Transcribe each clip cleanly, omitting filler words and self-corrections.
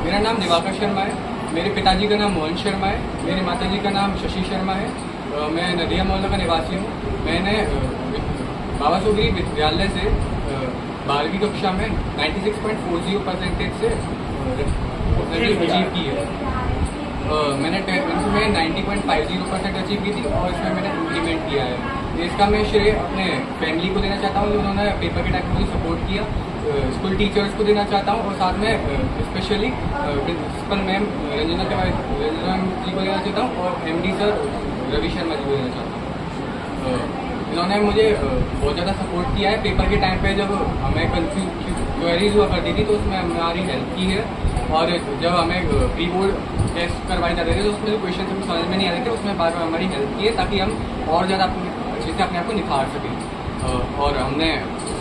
मेरा नाम दिवाकर शर्मा है। मेरे पिताजी का नाम मोहन शर्मा है। मेरी माताजी का नाम शशि शर्मा है। मैं नदिया मोहल्ला का निवासी हूँ। मैंने बाबा सुगरी विद्यालय से 12वीं कक्षा में 96.40% से अचीव की है। मैंने 10th में 90.50% अचीव की थी और इसमें मैंने इम्प्लीमेंट किया है। इसका मैं श्रेय अपने फैमिली को देना चाहता हूँ, उन्होंने पेपर के टाइम में मुझे सपोर्ट किया। स्कूल टीचर्स को देना चाहता हूँ और साथ में स्पेशली प्रिंसिपल मैम रंजना जी को देना चाहता हूँ और MD सर रवि शर्मा जी को देना चाहता हूँ। इन्होंने मुझे बहुत ज़्यादा सपोर्ट किया है। पेपर के टाइम पे जब हमें क्वेरीज हुआ करती थी तो उसमें हमारी हेल्प की है। और जब हमें प्री बोर्ड टेस्ट करवाए जाते थे तो उसमें जो क्वेश्चन समझ में नहीं आ रहे थे उसमें बार बार हमारी हेल्प की है ताकि हम और ज़्यादा अच्छे से अपने आप को निखार सकें। और हमने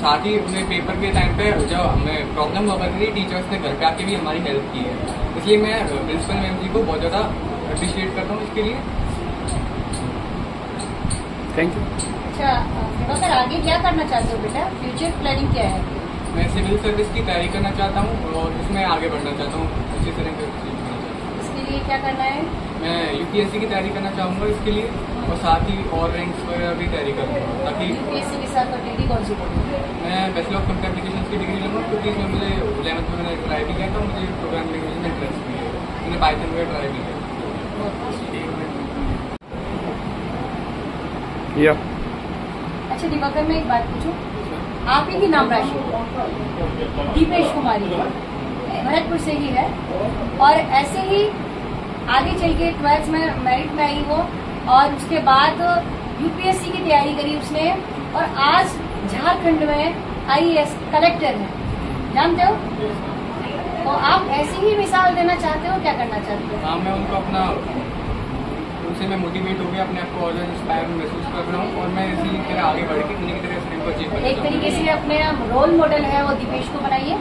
साथ ही अपने पेपर के टाइम पे जब हमें प्रॉब्लम हुआ करती थी टीचर्स ने घर पे आके भी हमारी हेल्प की है। इसलिए मैं प्रिंसिपल मैम जी को बहुत ज़्यादा अप्रिशिएट करता हूँ इसके लिए। Thank you. अच्छा सर, आगे क्या करना चाहते हो बेटा? फ्यूचर प्लानिंग क्या है? मैं सिविल सर्विस की तैयारी करना चाहता हूँ और इसमें आगे बढ़ना चाहता हूँ अच्छी तरह से। इसके लिए क्या करना है? मैं UPSC की तैयारी करना चाहूँगा इसके लिए और साथ ही और रैंक्स वगैरह भी तैयारी करूँगा ताकि UPSC के साथ डिग्री कौन सी करूँगा? मैं बैचलर ऑफ कंप्यूटर एप्लीकेशन की डिग्री लूँगा क्योंकि इसमें मुझे 11th में मैंने ट्राई भी किया था। मुझे प्रोग्राम लैंग्वेज में इंटरेस्ट भी है। मैंने पाइथन वगैरह ट्राई भी किया। अच्छा दिवाकर, मैं एक बात पूछूं, आप ही की नाम राशि दीपेश कुमारी भरतपुर से ही है और ऐसे ही आगे चल के 12th में मेरिट में आई वो और उसके बाद UPSC की तैयारी करी उसने और आज झारखंड में IAS कलेक्टर है, जानते हो? तो आप ऐसी ही मिसाल देना चाहते हो, क्या करना चाहते हो? हाँ, मैं उनको उनसे मैं मोटिवेट हो गया, अपने आप को और इंस्पायर महसूस कर रहा हूँ और मैं इसी तरह आगे बढ़ के उन्हीं की तरह से अचीव करना। एक तरीके से अपने रोल मॉडल है वो दीपेश को बनाइए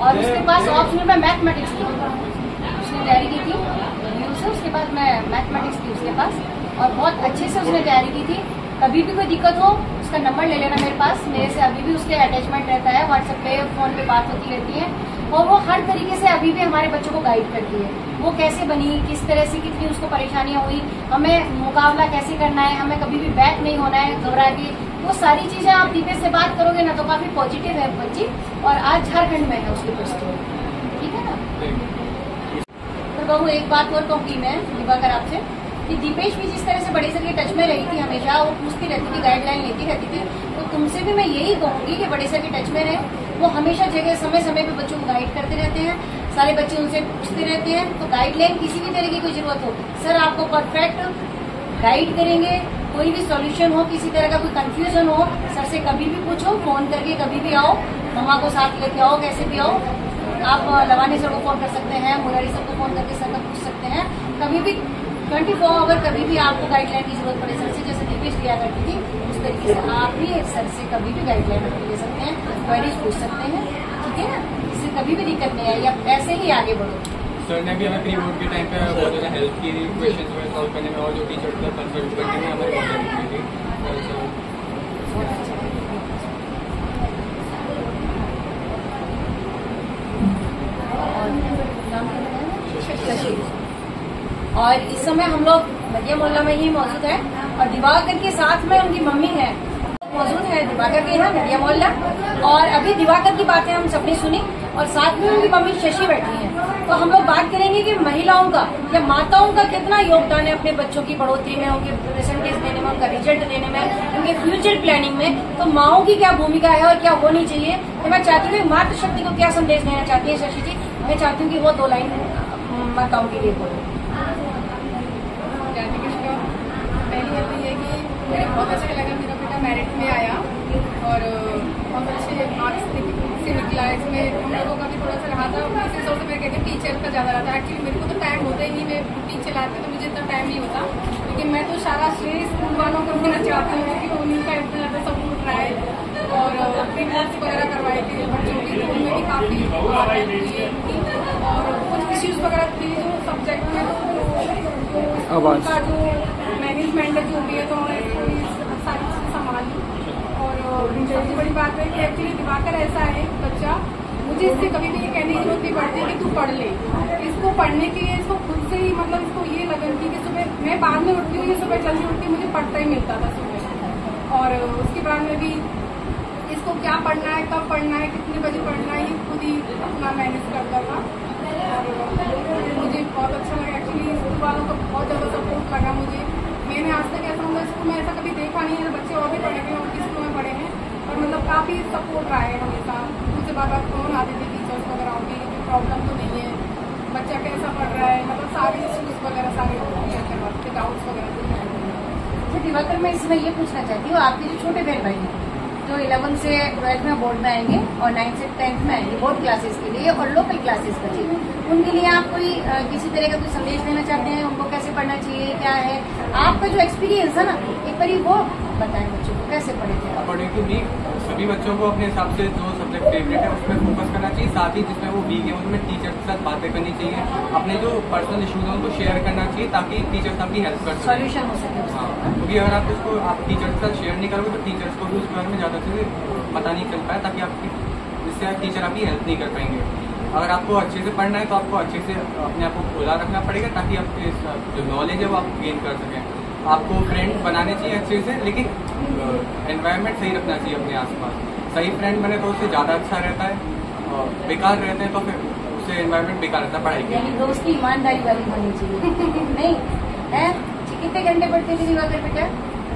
और उसके पास ऑप्शनल में मैथमेटिक्स की उसने तैयारी की थी उसके बाद मैं मैथमेटिक्स थी उसके पास और बहुत अच्छे से उसने तैयारी की थी। कभी भी कोई दिक्कत हो उसका नंबर ले लेना मेरे पास, मेरे से अभी भी उसके अटैचमेंट रहता है, व्हाट्सएप पे फोन पे बात होती रहती है और वो हर तरीके से अभी भी हमारे बच्चों को गाइड करती है। वो कैसे बनी, किस तरह से कितनी उसको परेशानियां हुई, हमें मुकाबला कैसे करना है, हमें कभी भी बैक नहीं होना है घबरा के, वो सारी चीजें आप दीपेश से बात करोगे ना तो काफी पॉजिटिव है बच्ची और आज झारखंड में है उसकी पोस्ट। ठीक है ना? तो बहू एक बात और कहूँगी मैं दिवाकर आपसे कि दीपेश भी जिस तरह से बड़े सर के टच में रही थी, हमेशा वो पूछती रहती थी, गाइडलाइन लेती रहती थी, तो तुमसे भी मैं यही कहूंगी कि बड़े सर के टच में रहे। वो हमेशा जगह समय समय पे बच्चों को गाइड करते रहते हैं, सारे बच्चे उनसे पूछते रहते हैं। तो गाइडलाइन किसी भी तरह की कोई जरूरत हो सर आपको परफेक्ट गाइड करेंगे। कोई भी सॉल्यूशन हो, किसी तरह का कोई कंफ्यूजन हो, सर से कभी भी पूछो, फोन करके कभी भी आओ, मम्मा को साथ लेके आओ, कैसे भी आओ। आप लवानी सर को फोन कर सकते हैं, मुरारी सर को फोन करके सर का पूछ सकते हैं। कभी भी 24 आवर कभी भी आपको गाइडलाइन की जरूरत पड़े सर से, जैसे दीपेश दिया करती थी उस तरीके से आप भी सर से कभी भी गाइडलाइन ले सकते हैं, क्वेरीज पूछ सकते हैं। ठीक है ना? इससे कभी भी दिक्कत नहीं आई, आप ऐसे ही आगे बढ़ो। सर ने भी हमें प्री बोर्ड के टाइम पे बहुत ज़्यादा हेल्प की थी, क्वेश्चन वगैरह सॉल्व करने में और जो टीचर का कंसल्ट करने में हमारी बहुत हेल्प की थी। और इस समय हम लोग नदिया मोहल्ला में ही मौजूद है और दिवाकर के साथ में उनकी मम्मी है मौजूद है दिवाकर के यहाँ नदिया मोहल्ला। और अभी दिवाकर की बातें हम सबने सुनी और साथ में उनकी मम्मी शशि बैठी हैं। तो हम लोग बात करेंगे कि महिलाओं का या माताओं का कितना योगदान है अपने बच्चों की बढ़ोतरी में, उनके परसेंटेज देने में, उनका रिजल्ट देने में, उनके फ्यूचर प्लानिंग में। तो माओं की क्या भूमिका है और क्या होनी चाहिए, तो मैं चाहती हूँ मातृशक्ति को क्या संदेश देना चाहती है शशि जी। मैं चाहती हूँ कि वो 2 लाइन माताओं के लिए बोलो। पहली बात तो ये कि मुझे बहुत अच्छा लगा मेरा बेटा मेरिट में आया और बहुत अच्छे मार्क्स से निकला है। इसमें हम लोगों का भी थोड़ा सा रहा था, इसी वजह से मैं कहती हूँ टीचर का ज़्यादा रहा था। एक्चुअली मेरे को तो टाइम होता ही नहीं, मैं टीचर चलाती तो मुझे इतना टाइम नहीं होता, लेकिन मैं तो सारा श्रेय स्कूल वालों को देना चाहती हूँ क्योंकि उन्हीं का इतना ज़्यादा सपोर्ट रहा है। और प्रीपोर्ट्स वगैरह करवाए थे बच्चों की, तो उनमें भी काफ़ी और कुछ इश्यूज़ वगैरह थे जो सब्जेक्ट में, तो उनका जो मैनेजमेंट है जो भी है, तो उन्होंने सारी चीज़ें संभाली। और सबसे बड़ी बात है कि एक्चुअली दिवाकर ऐसा है बच्चा, मुझे इससे कभी भी ये कहने की जरूरत नहीं पड़ती कि तू पढ़ ले। इसको पढ़ने के लिए इसको खुद से ही मतलब इसको ये लगन थी कि सुबह मैं बाद में उठती हूँ, ये सुबह जल्दी उठती मुझे पढ़ता ही मिलता था सुबह। और उसके बाद में भी इसको क्या पढ़ना है, कब पढ़ना है, कितने बजे पढ़ना है, ये खुद ही अपना मैनेज करता था। और मुझे बहुत अच्छा लगा एक्चुअली, स्कूल वालों का बहुत ज़्यादा सपोर्ट लगा मुझे। मैंने आज तक ऐसा मतलब स्कूल में ऐसा कभी देखा नहीं है, बच्चे और भी पढ़े हैं और स्कूल में पढ़े हैं, और मतलब काफ़ी सपोर्ट रहा है हमेशा। मुझसे बार बार फोन आते थे टीचर्स वगैरह की, प्रॉब्लम तो नहीं है, बच्चा कैसा पढ़ रहा है, मतलब सारे इश्यूज़ वगैरह सारे क्लियर करवाते, डाउट्स वगैरह। अच्छा दिवाकर, मैं इसमें ये पूछना चाहती हूँ, आपके जो छोटे बहन भाई हैं जो 11 से 12 में बोर्ड में आएंगे और 9 से 10 में आएंगे बोर्ड क्लासेस के लिए और लोकल क्लासेस बचे, उनके लिए आप कोई किसी तरह का कोई संदेश देना चाहते हैं, उनको कैसे पढ़ना चाहिए, क्या है आपका जो एक्सपीरियंस है ना, एक बार वो बताएं बच्चों को कैसे पढ़े थे। अकॉर्डिंग टू मी सभी बच्चों को अपने हिसाब से जो सब्जेक्ट फेवरेट है उसमें फोकस करना चाहिए, साथ ही जिसमें वो वीक है उसमें टीचर के साथ बातें करनी चाहिए, अपने जो पर्सनल इशूज हैं उनको शेयर करना चाहिए ताकि टीचर्स आपकी हेल्प कर सकें, सॉल्यूशन हो सके। हाँ, क्योंकि अगर आप उसको आप टीचर के साथ शेयर नहीं करोगे तो टीचर्स को भी उस बारे में ज़्यादा चीज़ें पता नहीं चल पाए, ताकि आपकी जिससे टीचर आपकी हेल्प नहीं कर पाएंगे। अगर आपको अच्छे से पढ़ना है तो आपको अच्छे से अपने आप को खुला रखना पड़ेगा ताकि आपके जो नॉलेज है वो आप गेन कर सकें। आपको फ्रेंड बनाने चाहिए अच्छे से, लेकिन एनवायरनमेंट सही रखना चाहिए अपने आसपास। सही फ्रेंड बने तो उससे ज़्यादा अच्छा रहता है, और बेकार रहते हैं तो फिर उससे एनवायरनमेंट बेकार रहता है पढ़ाई के। यानी दोस्ती ईमानदारी वाली होनी चाहिए नहीं है। कितने घंटे पढ़ते थे दिवाकर बेटा?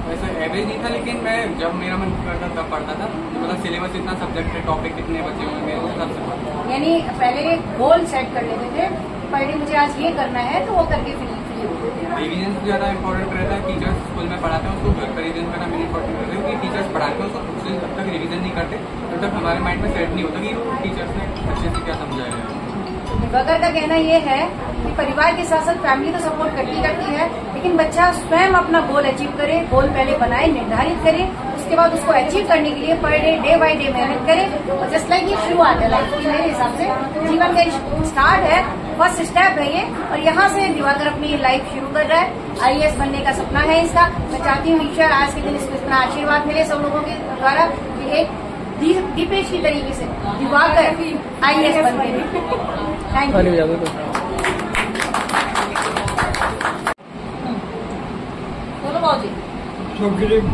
वैसे एवरेज नहीं था, लेकिन मैं जब मेरा मन करता तब पढ़ता था, मतलब सिलेबस इतना सब्जेक्ट है, टॉपिक कितने बचे हुए मेरे हिसाब से पढ़ता था। यानी पहले गोल सेट कर लेते थे, पहले मुझे आज ये करना है तो वो करके फ्री होते थे। रिवीजन से ज़्यादा इंपॉर्टेंट रहता है। टीचर्स स्कूल में पढ़ाते हैं उसको घर पर रिवीजन करना मेन इंपॉर्टेंट रहता है, क्योंकि टीचर्स पढ़ाते हैं उसको उससे जब तक रिवीजन नहीं करते तब तक हमारे माइंड में सेट नहीं होता कि वो टीचर्स ने अच्छे से क्या समझाया है। दिवाकर का कहना ये है कि परिवार के साथ साथ फैमिली तो सपोर्ट करती है, लेकिन बच्चा स्वयं अपना गोल अचीव करे, गोल पहले बनाए, निर्धारित करे, उसके बाद उसको अचीव करने के लिए पर डे बाय डे मेहनत करे। और जस्ट लाइक ये शुरुआत है लाइफ की, मेरे हिसाब से जीवन का स्टार्ट है, फर्स्ट स्टेप है ये, और यहाँ से दिवाकर अपनी लाइफ शुरू कर रहा है। IAS बनने का सपना है इसका। मैं चाहती हूँ ईश्वर आज के दिन इसको इतना आशीर्वाद मिले सब लोगों के द्वारा कि एक दीपेश की तरीके से दिवाकर IAS बन गए। Thank you. बोलो बाबूजी। सुग्रीव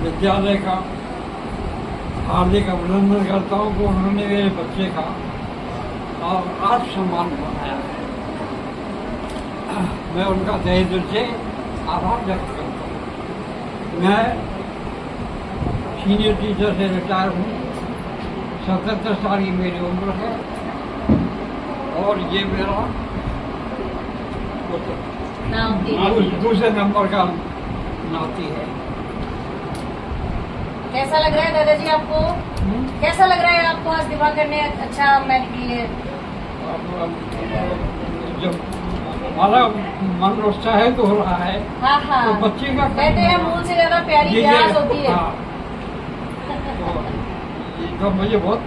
विद्यालय का हार्दिक अभिनंदन करता हूँ कि उन्होंने मेरे बच्चे का और आत्मसम्मान बनाया है। मैं उनका तहे दिल से आभार व्यक्त करता हूँ। मैं सीनियर टीचर से रिटायर हूँ, 77 साल की मेरी उम्र है, और ये मेरा दूसरे नंबर का नाती है। कैसा लग रहा है दादाजी आपको? कैसा लग रहा है आपको आज दिवाकर ने अच्छा मेरिट लिए? जब हमारा मन उत्साहित हो रहा है, हाँ तो बच्चे का कहते हैं मूल से ज्यादा प्यारी प्यास होती है। हाँ, तो मुझे बहुत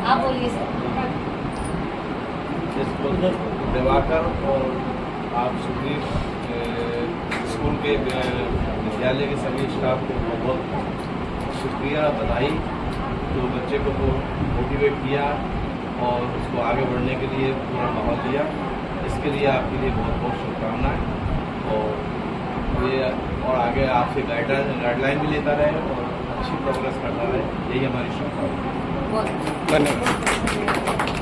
आप बोलिए सर। दिवाकर और आप सुग्रीव स्कूल के विद्यालय के सभी स्टाफ को बहुत शुक्रिया, बधाई। तो बच्चे को मोटिवेट किया और उसको आगे बढ़ने के लिए पूरा माहौल दिया, इसके लिए आपके लिए बहुत बहुत शुभकामनाएं। और ये और आगे आपसे गाइडलाइन भी लेता रहे और अच्छी प्रोग्रेस करता रहे, यही हमारी शुभकामनाएं। धन्यवाद।